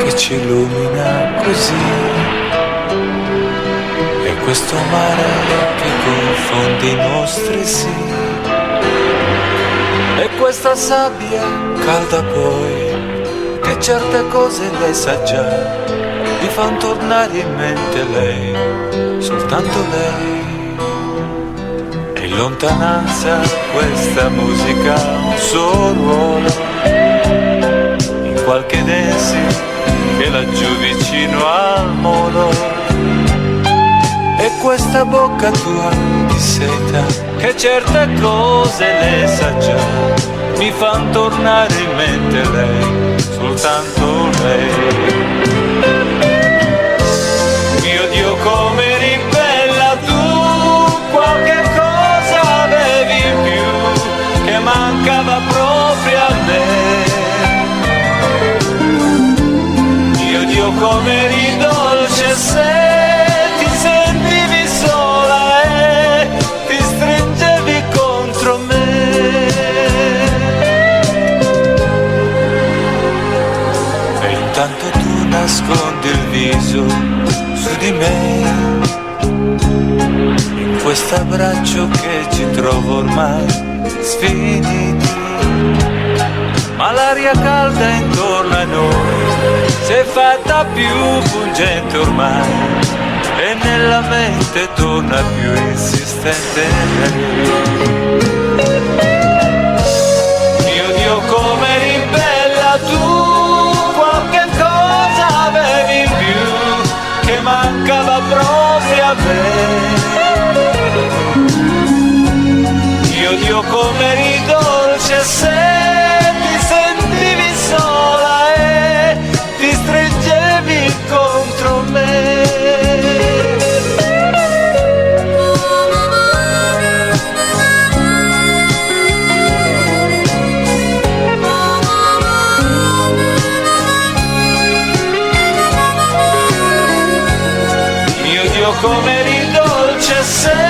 che ci illumina così, e questo mare che confonde i nostri sì, e questa sabbia calda poi, che certe cose lei sa già, mi fan tornare in mente lei, soltanto lei. E in lontananza questa musica ha un suo ruolo, in qualche dance che laggiù vicino al molo. E questa bocca tua di seta, che certe cose le sa già, mi fan tornare in mente lei, soltanto lei. Mio Dio, come eri bella tu, qualche cosa avevi in più che mancava proprio a me. Mio Dio, come eri dolce se ti sentivi sola e ti stringevi contro me. E intanto tu nascondi il viso su di me, in questo abbraccio che ci trovo ormai sfiniti, ma l'aria calda intorno a noi si è fatta più pungente ormai, e nella mente torna più insistente. Mio Dio, come eri bella tu, qualche cosa avevi in più che mancava proprio a me. Mio Dio, come eri dolce se ti sentivi sola e ti stringevi contro me. Mio Dio, come eri dolce se